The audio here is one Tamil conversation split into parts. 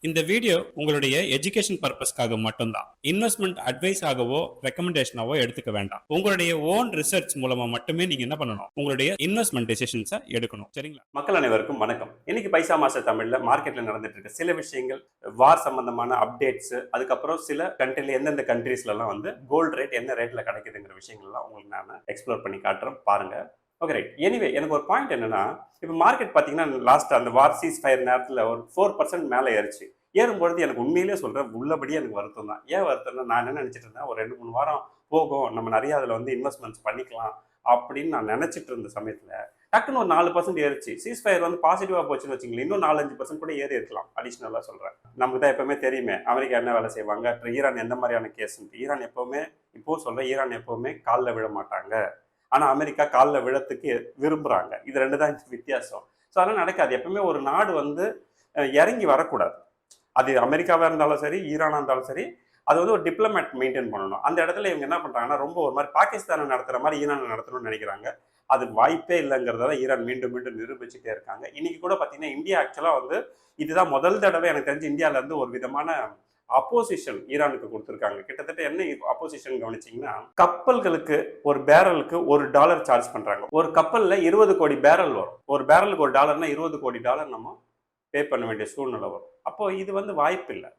இந்த வீடியோ உங்களுடைய எஜுகேஷன் பர்பஸ்க்காக மட்டும்தான். இன்வெஸ்ட்மெண்ட் அட்வைஸ் ஆகவோ ரெக்கமெண்டேஷனாவோ எடுத்துக்க வேண்டாம். உங்களுடைய ஓன் ரிசர்ச் மூலமா மட்டுமே நீங்க என்ன பண்ணணும், உங்களுடைய இன்வெஸ்ட்மெண்ட் டெசிஷன்ஸை எடுக்கணும். சரிங்களா? மக்கள் அனைவருக்கும் வணக்கம். இன்னைக்கு பைசா மாஸ்டர் தமிழ்ல மார்க்கெட்ல நடந்துட்டு இருக்க சில விஷயங்கள், வார் சம்பந்தமான அப்டேட்ஸ், அதுக்கப்புறம் சில கண்ட்ரில எந்தெந்த கண்ட்ரீஸ்ல எல்லாம் வந்து கோல்டு ரேட் என்ன ரேட்ல கிடைக்குதுங்கிற விஷயங்கள் எல்லாம் உங்களுக்கு நான் எக்ஸ்ப்ளோர் பண்ணி காட்டுறேன், பாருங்க. Okay, right. எனிவே, எனக்கு ஒரு பாயிண்ட் என்னன்னா, இப்போ மார்க்கெட் பார்த்தீங்கன்னா லாஸ்ட் அந்த வார் சீஸ் ஃபயர் நேரத்தில் ஒரு 4% மேலே ஏறிச்சு. ஏறும்பொழுது எனக்கு உண்மையிலேயே சொல்கிறேன், உள்ளபடியே எனக்கு வருத்தம் தான். ஏன் வருத்தம்னா, நான் என்ன நினச்சிட்டு இருந்தேன், ஒரு 2-3 வாரம் போகும், நம்ம நிறைய அதில் வந்து இன்வெஸ்ட்மெண்ட்ஸ் பண்ணிக்கலாம் அப்படின்னு நான் நினச்சிட்டு இருந்த சமயத்தில் டக்குன்னு ஒரு 4% ஏறிச்சு. சீஸ் ஃபயர் வந்து பாசிட்டிவாக போச்சுன்னு வச்சுங்களேன், இன்னும் 4-5% கூட ஏறி இருக்கலாம். அடிஷ்னலாக சொல்கிறேன். நமக்கு தான் எப்பவுமே தெரியுமே அமெரிக்கா என்ன வேலை செய்வாங்க, ஈரான் எந்த மாதிரியான கேஸ். ஈரான் எப்போவுமே, இப்போ சொல்கிறேன், ஈரான் எப்போவுமே காலில் விழ மாட்டாங்க. ஆனால் அமெரிக்கா காலில் விழத்துக்கு விரும்புகிறாங்க. இது ரெண்டு தான் வித்தியாசம். ஸோ அதெல்லாம் நடக்காது. எப்பவுமே ஒரு நாடு வந்து இறங்கி வரக்கூடாது. அது அமெரிக்காவாக இருந்தாலும் சரி, ஈரானாக இருந்தாலும் சரி, அது வந்து ஒரு டிப்ளமேட் மெயின்டைன் பண்ணணும். அந்த இடத்துல இவங்க என்ன பண்ணுறாங்கன்னா, ரொம்ப ஒரு மாதிரி பாகிஸ்தானை நடத்துகிற மாதிரி ஈரானை நடத்தணும்னு நினைக்கிறாங்க. அது வாய்ப்பே இல்லைங்கிறத ஈரான் மீண்டும் மீண்டும் நிரூபிச்சுட்டே இருக்காங்க. இன்னைக்கு கூட பார்த்தீங்கன்னா, இந்தியா ஆக்சுவலாக வந்து இதுதான் முதல் தடவை எனக்கு தெரிஞ்சு இந்தியாவிலேருந்து ஒரு விதமான அப்போசிஷன் ஈரானுக்கு கொடுத்துருக்காங்க. கிட்டத்தட்ட என்ன அப்போசிஷன் கவனிச்சிங்கன்னா, கப்பல்களுக்கு ஒரு பேரலுக்கு $1 சார்ஜ் பண்றாங்க. ஒரு கப்பல்ல 20 கோடி பேரல் வரும். ஒரு பேரலுக்கு $1னா 20 கோடி டாலர் நம்ம பே பண்ண வேண்டிய சூழ்நிலை வரும். அப்போ இது வந்து வாய்ப்பு இல்லை.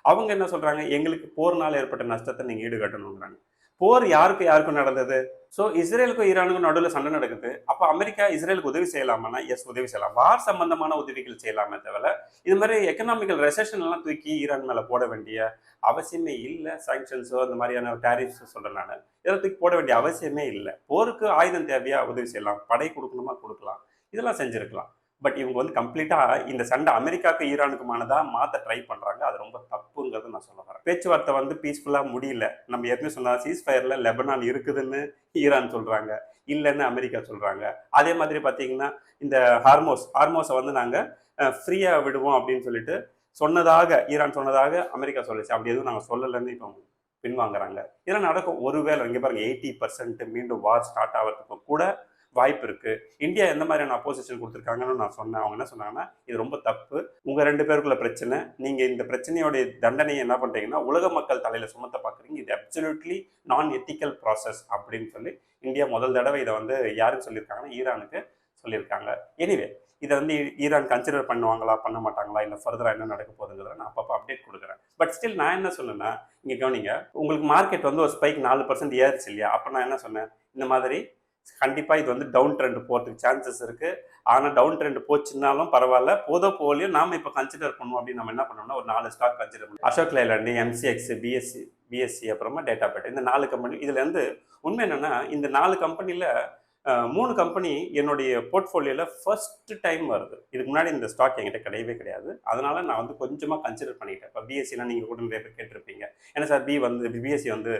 அவங்க என்ன சொல்றாங்க, எங்களுக்கு போர்னால ஏற்பட்ட நஷ்டத்தை நீங்க ஈடுகட்டணுங்கிறாங்க. போர் யாருக்கும் நடந்தது? ஸோ இஸ்ரேலுக்கும் ஈரானுக்கும் நடுவில் சண்டை நடக்குது. அப்போ அமெரிக்கா இஸ்ரேலுக்கு உதவி செய்யலாமான்னா எஸ், உதவி செய்யலாம். வார் சம்பந்தமான உதவிகள் செய்யலாமே தவிர இது மாதிரி எக்கனாமிக்கல் ரெசெஷன் எல்லாம் தூக்கி ஈரான் மேலே போட வேண்டிய அவசியமே இல்லை. சாங்ஷன்ஸோ அந்த மாதிரியான டேரிஃப்ஸோ சொல்கிறேன் நான், இதெல்லாம் தூக்கி போட வேண்டிய அவசியமே இல்லை. போருக்கு ஆயுதம் தேவையா, உதவி செய்யலாம். படை கொடுக்கணுமா கொடுக்கலாம், இதெல்லாம் செஞ்சுருக்கலாம். பட் இவங்க வந்து கம்ப்ளீட்டாக இந்த சண்டை அமெரிக்காவுக்கு ஈரானுக்குமானதா மாற்ற ட்ரை பண்ணுறாங்க. அது ரொம்ப தப்புங்கிறத நான் சொல்ல வரேன். பேச்சுவார்த்தை வந்து பீஸ்ஃபுல்லாக முடியல. நம்ம ஏற்கனவே சொன்னால் சீஸ் ஃபயரில் லெபனான் இருக்குதுன்னு ஈரான் சொல்கிறாங்க, இல்லைன்னு அமெரிக்கா சொல்கிறாங்க. அதே மாதிரி பார்த்தீங்கன்னா, இந்த ஹார்மோஸை வந்து நாங்கள் ஃப்ரீயாக விடுவோம் அப்படின்னு சொல்லிட்டு ஈரான் சொன்னதாக அமெரிக்கா சொல்லிச்சு. அப்படி எதுவும் நாங்கள் சொல்லலைன்னு இப்போ பின்வாங்குறாங்க. இதெல்லாம் நடக்கும். ஒருவேளை இங்கே பாருங்க, 80% மீண்டும் வார் ஸ்டார்ட் ஆகிறதுக்கு கூட வாய்ப்பு இருக்கு. இந்தியா எந்த மாதிரியான அப்போசிஷன் கொடுத்துருக்காங்கன்னு நான் சொன்னேன். அவங்க என்ன சொன்னாங்கன்னா, இது ரொம்ப தப்பு, உங்க 2 பேருக்குள்ள பிரச்சனை, நீங்க இந்த பிரச்சனையோடைய தண்டனையை என்ன பண்றீங்கன்னா உலக மக்கள் தலையில சுமத்த பாக்குறீங்க, இது அப்சல்யூட்லி நான் எத்திக்கல் ப்ராசஸ் அப்படின்னு சொல்லி இந்தியா முதல் தடவை இதை வந்து யாருக்கு சொல்லியிருக்காங்கன்னா, ஈரானுக்கு சொல்லியிருக்காங்க. எனிவே, இதை வந்து ஈரான் கன்சிடர் பண்ணுவாங்களா, பண்ண மாட்டாங்களா, இல்லை ஃபர்தரா என்ன நடக்க போகுதுங்கிறத நான் அப்பப்போ அப்டேட் கொடுக்குறேன். பட் ஸ்டில் நான் என்ன சொன்னேன்னா, இங்கே கவனிங்க, உங்களுக்கு மார்க்கெட் வந்து ஒரு ஸ்பைக் 4% ஏறிச்சு இல்லையா? அப்போ நான் என்ன சொன்னேன், இந்த மாதிரி கண்டிப்பாக இது வந்து டவுன் ட்ரெண்ட் போகிறதுக்கு சான்சஸ் இருக்குது. ஆனால் டவுன் ட்ரெண்ட் போச்சுன்னாலும் பரவாயில்ல, போலியும் நாம் இப்போ கன்சிடர் பண்ணுவோம் அப்படின்னு நம்ம என்ன பண்ணோம்னா, ஒரு 4 ஸ்டாக் கன்சிடர் பண்ணுவோம். அசோக் லைலாண்ட், எம்சிஎக்ஸ், பிஎஸ்சி அப்புறமா டேட்டா பேட், இந்த 4 கம்பெனி. இதுலேருந்து உண்மை என்னென்னா, இந்த 4 கம்பெனியில் 3 கம்பெனி என்னுடைய போர்ட்ஃபோலியோவில் ஃபர்ஸ்ட் டைம் வருது. இதுக்கு முன்னாடி இந்த ஸ்டாக் என்கிட்ட கிடையவே கிடையாது. அதனால நான் வந்து கொஞ்சமாக கன்சிடர் பண்ணிட்டேன். இப்போ பிஎஸ்சிலாம் நீங்கள் கூட நிறைய பேர் கேட்டிருப்பீங்க, ஏன்னா சார் பிஎஸ்சி வந்து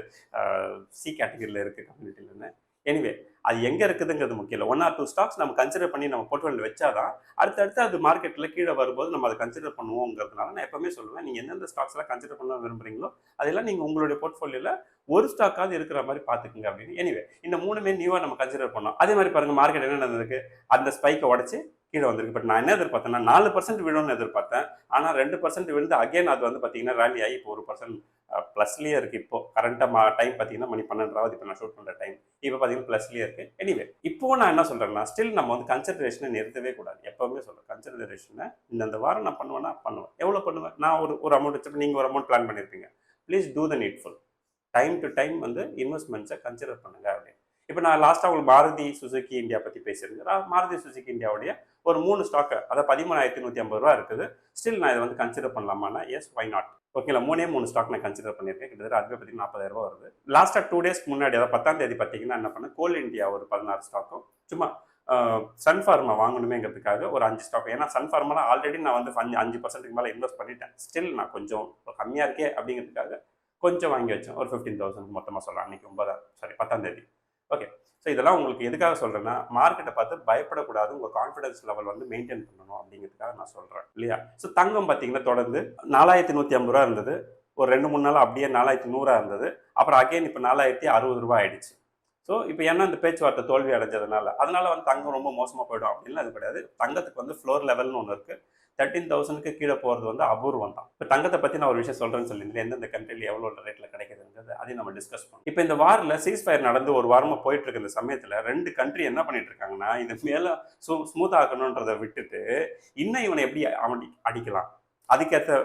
சி கேட்டகரியில் இருக்குது கம்யூனிட்டிலன்னு. எனிவே, அது எங்கே இருக்குதுங்கிறது முக்கியம் இல்லை. 1 or 2 ஸ்டாக்ஸ் நம்ம கன்சிடர் பண்ணி நம்ம போர்ட்ஃபோலியோவில் வச்சாதான் அடுத்தடுத்து அது மார்க்கெட்டில் கீழே வரும்போது நம்ம அதை கன்சிடர் பண்ணுவோங்கிறதுனால நான் எப்பவுமே சொல்லுவேன், நீங்கள் எந்தெந்த ஸ்டாக்ஸ்லாம் கன்சிடர் பண்ண விரும்புறீங்களோ அதெல்லாம் நீங்கள் உங்களுடைய போர்ட்ஃபோலியோவில் ஒரு ஸ்டாக்காவது இருக்கிற மாதிரி பார்த்துக்குங்க அப்படின்னு. எனிவே, இந்த 3மே நியூவாக நம்ம கன்சிடர் பண்ணோம். அதே மாதிரி பாருங்கள், மார்க்கெட் என்ன நடந்திருக்கு, அந்த ஸ்பைக்கை உடச்சி கீழே வந்திருக்கு. பட் நான் என்ன எதிர்பார்த்தேன்னா, 4% விழும்னு எதிர்பார்த்தேன். ஆனால் 2% விழுந்து அகைன் அது வந்து பார்த்தீங்கன்னா ரேலி ஆகி இப்போ 1% ப்ளஸ்லேயே இருக்குது. இப்போ கரண்ட்டாக டைம் பார்த்தீங்கன்னா மணி 12 இப்போ நான் ஷூட் பண்ணுற டைம் இப்போ பார்த்தீங்கன்னா ப்ளஸ்லேயே இருக்குது. எனிவே, இப்போ நான் என்ன சொல்கிறேன்னா, ஸ்டில் நம்ம வந்து கன்சிடரேஷனை நிறுத்தவே கூடாது. எப்போவுமே சொல்கிறேன், கன்சிடரேஷனை இந்த வாரம் நான் பண்ணுவேன்னா பண்ணுவேன். எவ்வளோ பண்ணுவேன், நான் ஒரு அமௌண்ட் வச்சு நீங்கள் ஒரு அமௌண்ட் பிளான் பண்ணியிருப்பீங்க. Please do the needful. Time to time வந்து இன்வெஸ்ட்மெண்ட்ஸை கன்சிடர் பண்ணுங்க அப்படின்னு. இப்போ நான் லாஸ்ட்டாக உங்களுக்கு மாருதி சுசுகி இந்தியா பற்றி பேசியிருக்கேன். மாருதி சுசுகி இந்தியாவுடைய ஒரு 3 ஸ்டாக்கு, அதாவது 13,150 ரூபா இருக்குது. ஸ்டில் நான் இதை வந்து கன்சிடர் பண்ணலாமான்னா எஸ், வை நாட். ஓகேங்களா? 3 ஸ்டாக் நான் கன்சிடர் பண்ணியிருக்கேன். கிட்டத்தட்ட அதுவே பார்த்தீங்கன்னா 40,000 ரூபா வருது. லாஸ்ட்டாக 2 டேஸ்க்கு முன்னாடி, அதாவது 10ஆம் தேதி பார்த்தீங்கன்னா என்ன பண்ணேன், கோல் இந்தியா ஒரு 16 ஸ்டாக்கும், சும்மா சன்ஃபார்மா வாங்கணுமேங்கிறதுக்காக ஒரு 5 ஸ்டாக். ஏன்னா சன்ஃபார்மாலாம் ஆல்ரெடி நான் வந்து 5% மேலே இன்வெஸ்ட் பண்ணிட்டேன். ஸ்டில் நான் கொஞ்சம் கம்மியாக இருக்கே அப்படிங்கிறதுக்காக கொஞ்சம் வாங்கி வச்சேன். ஒரு 15,000 மொத்தமாக சொல்லலாம். அன்றைக்கி 10ஆம் தேதி. ஓகே, ஸோ இதெல்லாம் உங்களுக்கு எதுக்காக சொல்கிறேன்னா, மார்க்கெட்டை பார்த்து பயப்படக்கூடாது, உங்கள் கான்ஃபிடன்ஸ் லெவல் வந்து மெயின்டைன் பண்ணணும் அப்படிங்கிறதுக்காக நான் சொல்கிறேன் இல்லையா? ஸோ தங்கம் பார்த்தீங்கன்னா தொடர்ந்து 4,150 ரூபா இருந்தது. ஒரு 2-3 நாள் அப்படியே 4,100 இருந்தது. அப்புறம் அகைன் இப்போ 4,060 ரூபா ஆயிடுச்சு. ஸோ இப்போ ஏன்னா இந்த பேச்சுவார்த்தை தோல்வி அடைஞ்சதுனால அதனால வந்து தங்கம் ரொம்ப மோசமாக போயிடும் அப்படின்னு அது கிடையாது. தங்கத்துக்கு வந்து ஃப்ளோர் லெவல்னு ஒன்று இருக்குது. 13,000க்கு கீழே போகிறது வந்து அபூர்வம் தான். இப்போ தங்கத்தை பற்றி நான் ஒரு விஷயம் சொல்கிறேன்னு சொல்லியிருந்தேன், எந்தெந்த கண்ட்ரியில் எவ்வளோ ரேட்டில் கிடைக்குதுங்கிறது அதையும் நம்ம டிஸ்கஸ் பண்ணோம். இப்போ இந்த வாரில் சீஸ் ஃபயர் நடந்து ஒரு வாரமாக போயிட்டு இருக்க இந்த சமயத்தில் 2 கண்ட்ரி என்ன பண்ணிட்டு இருக்காங்கன்னா, இது மேலே ஸ்மூத் ஆக்கணுன்றதை விட்டுட்டு இன்னும் இவனை எப்படி அடிக்கலாம் அதுக்கேற்ற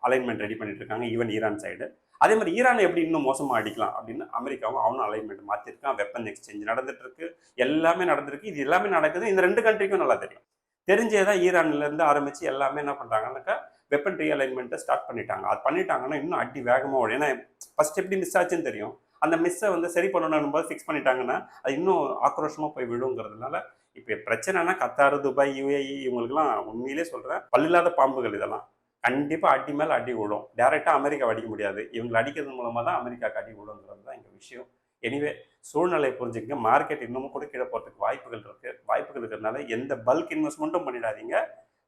அலைன்மெண்ட் ரெடி பண்ணிட்டு இருக்காங்க. ஈவன் ஈரான் சைடு அதே மாதிரி ஈரானை எப்படி இன்னும் மோசமாக அடிக்கலாம் அப்படின்னு அமெரிக்காவும் அவனும் அலைன்மெண்ட் மாற்றிருக்கான். வெப்பன் எக்ஸ்சேஞ்ச் நடந்துட்டு இருக்கு, எல்லாமே நடந்திருக்கு. இது எல்லாமே நடக்குது இந்த 2 கண்ட்ரிக்கும் நல்லா தெரியும். தெரிஞ்சே தான் ஈரான்லேருந்து ஆரம்பித்து எல்லாமே என்ன பண்ணுறாங்கன்னாக்கா வெப்பன் ரீஅலைன்மெண்ட்டை ஸ்டார்ட் பண்ணிட்டாங்க. அது பண்ணிட்டாங்கன்னா இன்னும் அடி வேகமாக ஓடும். ஏன்னா ஃபர்ஸ்ட் எப்படி மிஸ் ஆச்சுன்னு தெரியும். அந்த மிஸ்ஸை வந்து சரி பண்ணணும் போது ஃபிக்ஸ் பண்ணிட்டாங்கன்னா அது இன்னும் ஆக்ரோஷமாக போய் விடுங்கிறதுனால இப்போ பிரச்சனைனா கத்தார், துபாய், யுஏஇ இவங்களுக்குலாம் உண்மையிலே சொல்கிறேன் பல்லில்லாத பாம்புகள். இதெல்லாம் கண்டிப்பாக அடி மேலே அடி விடும். டேரெக்டாக அமெரிக்கா அடிக்க முடியாது. இவங்களை அடிக்கிறது மூலமாக தான் அமெரிக்காவுக்கு அடி விடுங்கிறது தான் எங்கள் விஷயம். எனிவே சூழ்நிலை புரிஞ்சுக்கங்க. மார்க்கெட் இன்னமும் கூட கீழே போகிறதுக்கு வாய்ப்புகள் இருக்கிறதுனால எந்த பல்க் இன்வெஸ்ட்மெண்ட்டும் பண்ணிடாதீங்க.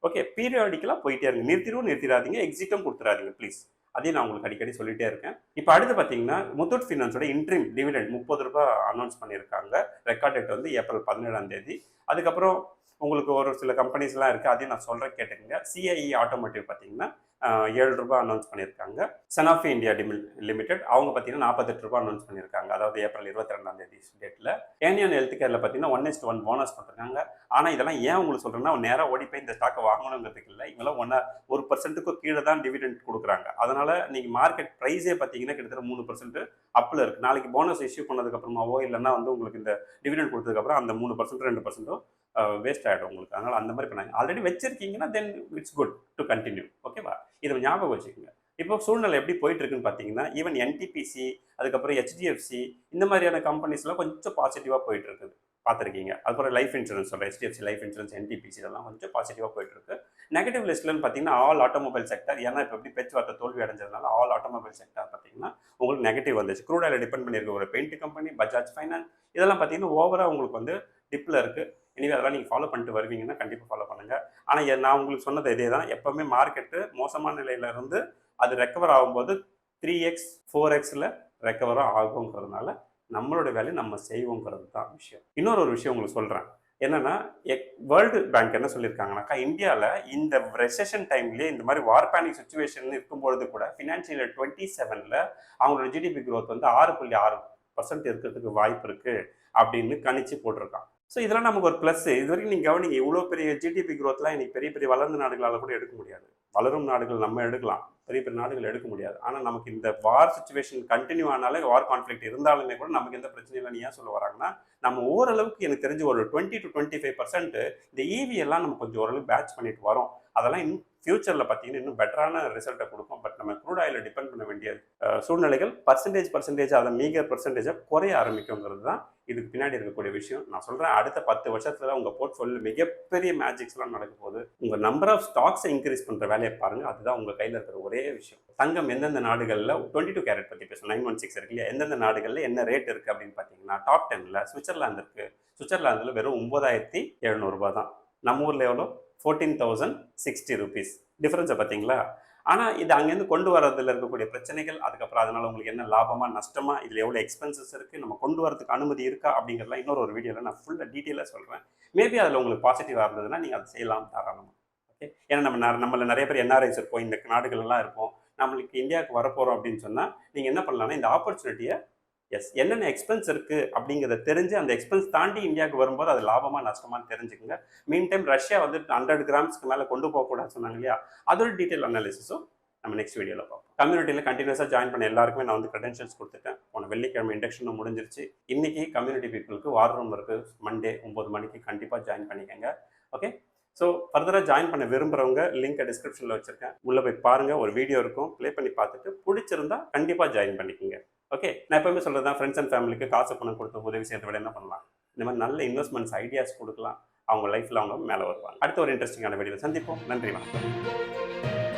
ஓகே, பீரியாடிக்கலாக போயிட்டே இருங்க. நிறுத்திடாதீங்க, எக்ஸிட்டும் கொடுத்துடாதீங்க ப்ளீஸ். அதையும் நான் உங்களுக்கு அடிக்கடி சொல்லிட்டே இருக்கேன். இப்போ அடுத்து பார்த்தீங்கன்னா முத்தூட் ஃபினான்ஸோட இன்ட்ரீம் டிவிடெண்ட் 30 ரூபாய் அனௌன்ஸ் பண்ணியிருக்காங்க. ரெக்கார்ட் டேட் வந்து ஏப்ரல் 17ஆம் தேதி. அதுக்கப்புறம் உங்களுக்கு ஒரு சில கம்பெனிஸ்லாம் இருக்குது, அதையும் நான் சொல்கிறேன் கேட்டுக்கங்க. சிஐஇ ஆட்டோமோட்டிவ் பார்த்தீங்கன்னா 7 ரூபாய் அனௌன்ஸ் பண்ணியிருக்காங்க. சனாஃபி இந்தியா லிமிடெட் அவங்க பார்த்தீங்கன்னா 48 ரூபாய் அனௌன்ஸ் பண்ணியிருக்காங்க. அதாவது ஏப்ரல் 22ஆம் தேதி டேட்டில். ஏனியன் ஹெல்த் கேரில் பார்த்தீங்கன்னா 1:1 போனஸ் பண்ணிருக்காங்க. ஆனால் இதெல்லாம் ஏன் உங்களுக்கு சொல்கிறேன்னா நேராக ஓடி போய் இந்த ஸ்டாக்கை வாங்கணுங்கிறதுக்கு இல்லை. இவங்களாம் 1% கீழே தான் டிவிடெண்ட் கொடுக்குறாங்க. அதனால் நீங்கள் மார்க்கெட் ப்ரைஸே பார்த்தீங்கன்னா கிட்டத்தட்ட 3% அப்பில் இருக்குது. நாளைக்கு போனஸ் இஷ்யூ பண்ணதுக்கப்புறமாவோ இல்லைன்னா வந்து உங்களுக்கு இந்த டிவிடெண்ட் கொடுத்ததுக்கப்புறம் அந்த 3% 2% வேஸ்ட் ஆகிடும் உங்களுக்கு. அதனால் அந்த மாதிரி பண்ணாங்க. ஆல்ரெடி வச்சிருக்கீங்கன்னா then it's good to continue. ஓகேவா, இதை ஞாபகம் வச்சுக்கோங்க. இப்போ சூழ்நிலை எப்படி போயிட்டு இருக்குன்னு பார்த்தீங்கன்னா ஈவன் என்டிபிசி அதுக்கப்புறம் ஹெச்டிஎஃப்சி இந்த மாதிரியான கம்பெனிஸ்லாம் கொஞ்சம் பாசிட்டிவாக போயிட்டு இருக்குது, பார்த்துருக்கீங்க. அதுக்கப்புறம் லைஃப் இன்சூரன்ஸ் சொல்கிறேன், ஹெச்டிஎஃப்சி லைஃப் இன்சூரன்ஸ், என்டிபிசி இதெல்லாம் கொஞ்சம் பாசிட்டிவாக போயிட்டு இருக்கு. நெகட்டிவ் லிஸ்ட்லன்னு பார்த்தீங்கன்னா ஆல் ஆட்டோமொபைல் செக்டர். ஏன்னா இப்போ எப்படி பேச்சுவார்த்தை தோல்வி அடைஞ்சதுனால ஆல் ஆட்டோமொபைல் செக்டர் பார்த்தீங்கன்னா உங்களுக்கு நெகட்டிவ் வந்துச்சு. க்ரூட் ஆயில் டிபெண்ட் பண்ணியிருக்க ஒரு பெயிண்ட் கம்பெனி, பஜாஜ் ஃபைனான்ஸ் இதெல்லாம் பார்த்தீங்கன்னா ஓவராக உங்களுக்கு வந்து டிப்பில் இருக்குது. இனிமேல் அதெல்லாம் நீங்கள் ஃபாலோ பண்ணிட்டு வருவீங்கன்னா கண்டிப்பாக ஃபாலோ பண்ணுங்கள். ஆனால் நான் உங்களுக்கு சொன்னது இதே தான், எப்போவுமே மார்க்கெட்டு மோசமான நிலையில இருந்து அது ரெக்கவர் ஆகும்போது 3x 4xல ரெக்கவரும் ஆகுங்கிறதுனால நம்மளோட வேலையை நம்ம செய்வோங்கிறது தான் விஷயம். இன்னொரு விஷயம் உங்களுக்கு சொல்கிறேன் என்னன்னா, வேர்ல்டு பேங்க் என்ன சொல்லியிருக்காங்கனாக்கா இந்தியாவில் இந்த ரெசெஷன் டைம்லேயே இந்த மாதிரி வார் பேனிக் சுச்சுவேஷன் இருக்கும்பொழுது கூட ஃபினான்ஷியல் 27ல் அவங்களோட ஜிடிபி க்ரோத் வந்து 6.6% இருக்கிறதுக்கு வாய்ப்பு இருக்குது அப்படின்னு கணிச்சு போட்டிருக்கான். ஸோ இதெல்லாம் நமக்கு ஒரு ப்ளஸ். இது வரைக்கும் நீங்கள் கவனிங்க, இவ்வளோ பெரிய ஜிடிபி க்ரோத்லாம் இன்னைக்கு பெரிய பெரிய வளர்ந்த நாடுகளால் கூட எடுக்க முடியாது. வளரும் நாடுகள் நம்ம எடுக்கலாம், பெரிய பெரிய நாடுகள் எடுக்க முடியாது. ஆனால் நமக்கு இந்த வார் சுச்சுவேஷன் கண்டினியூ ஆனாலே, வார் கான்ஃப்ளிக்ட் இருந்தாலுமே கூட நமக்கு எந்த பிரச்சனையும் இல்லை. ஏன் சொல்ல வராங்கன்னா நம்ம ஓரளவுக்கு எனக்கு தெரிஞ்சு ஒரு 20 to 25% இந்த ஈவி எல்லாம் நம்ம கொஞ்சம் ஓரளவுக்கு பேட்ச் பண்ணிட்டு வரோம். அதெல்லாம் இன்னும் ஃபியூச்சரில் பார்த்தீங்கன்னா இன்னும் பெட்டரான ரிசல்ட்டை கொடுக்கும். பட் நம்ம க்ரூட் ஆயிலை டிபெண்ட் பண்ண வேண்டிய சூழ்நிலைகள் பர்சன்டேஜ் அதை மீகர் பர்சன்டேஜாக குறைய ஆரம்பிக்குங்கிறது தான் இதுக்கு பின்னாடி இருக்கக்கூடிய விஷயம். நான் சொல்கிறேன், அடுத்த 10 வருஷத்துல உங்கள் போர்ட்ஃபோலியோ மிகப்பெரிய மேஜிக்ஸ்லாம் நடக்க போகுது. உங்கள் நம்பர் ஆஃப் ஸ்டாக்ஸை இன்க்ரீஸ் பண்ணுற வேலையை பாருங்கள். அதுதான் உங்கள் கையில் இருக்கிற ஒரே விஷயம். தங்கம் எந்தெந்த நாடுகளில் 22 கேரட் பற்றி பேசுவோம், 916 இருக்கு இல்லையா, எந்தெந்த நாடுகளில் என்ன ரேட் இருக்குது அப்படின்னு பார்த்தீங்கன்னா டாப் 10ல் சுவிட்சர்லாந்து இருக்குது. சுவிட்சர்லாந்தில் வெறும் 9,700 ரூபாய் தான். நம்ம ஊரில் எவ்வளோ? 14,060 rupees. டிஃப்ரென்ஸை பார்த்தீங்களா? ஆனால் இது அங்கேருந்து கொண்டு வரதில் இருக்கக்கூடிய பிரச்சனைகள், அதுக்கப்புறம் அதனால் உங்களுக்கு என்ன லாபமாக நஷ்டமாக, இதில் எவ்வளோ எக்ஸ்பென்சஸ் இருக்குது, நம்ம கொண்டு வரதுக்கு அனுமதி இருக்கா அப்படிங்கிறதுலாம் இன்னொரு வீடியோவில் நான் ஃபுல்லாக டீட்டெயிலாக சொல்கிறேன். மேபி அதில் உங்களுக்கு பாசிட்டிவாக இருந்ததுன்னா நீங்கள் அதை செய்யலாம் தாராளமாக. ஓகே, ஏன்னா நம்மள நிறைய பேர் என்ஆர்ஐஸ் இருப்போம், இந்த நாடுகள்லாம் இருப்போம். நம்மளுக்கு இந்தியாவுக்கு வரப்போகிறோம் அப்படின்னு சொன்னால் நீங்கள் என்ன பண்ணலாம்னா இந்த ஆப்பர்ச்சுனிட்டியை என்னென்ன எக்ஸ்பென்ஸ் இருக்குது அப்படிங்கிறத தெரிஞ்சு அந்த எக்ஸ்பென்ஸ் தாண்டி இந்தியாவுக்கு வரும்போது அது லாபமாக நஷ்டமானு தெரிஞ்சுக்கோங்க. மீன் டைம் ரஷ்யா வந்து 100 கிராம்ஸ்க்கு மேலே கொண்டு போகக்கூடாது சொன்னாங்க இல்லையா, அதோட டீட்டெயில் அனாலிசிஸும் நம்ம நெக்ஸ்ட் வீடியோவில் பார்ப்போம். கம்யூனிட்டியில் கண்டினியூஸாக ஜாயின் பண்ண எல்லாருக்குமே நான் வந்து க்ரெடென்ஷியல்ஸ் கொடுத்துட்டேன். போன வெள்ளிக்கிழமை இண்டக்ஷனும் முடிஞ்சிருச்சு. இன்றைக்கி கம்யூனிட்டி பீப்புளுக்கு வார் ரூம் இருக்குது, மண்டே 9 மணிக்கு கண்டிப்பாக ஜாயின் பண்ணிக்கோங்க. ஓகே, ஸோ ஃபர்தராக ஜாயின் பண்ண விரும்புகிறவங்க லிங்கை டிஸ்கிரிப்ஷனில் வச்சுருக்கேன், உள்ளே போய் பாருங்கள். ஒரு வீடியோ இருக்கும், ப்ளே பண்ணி பார்த்துட்டு பிடிச்சிருந்தா கண்டிப்பாக ஜாயின் பண்ணிக்கோங்க. ஓகே, நான் எப்பவுமே சொல்கிறது தான், ஃப்ரெண்ட்ஸ் அண்ட் ஃபேமிலிக்கு காசு பணம் கொடுத்து உதவி செய்யறத விட என்ன பண்ணலாம், இந்த மாதிரி நல்ல இன்வெஸ்ட்மெண்ட்ஸ் ஐடியாஸ் கொடுக்கலாம். அவங்க லைஃப்பில் அவங்க மேலே வருவாங்க. அடுத்த ஒரு இன்ட்ரெஸ்டிங்கான வீடியோவில் சந்திப்போம். நன்றி, வணக்கம்.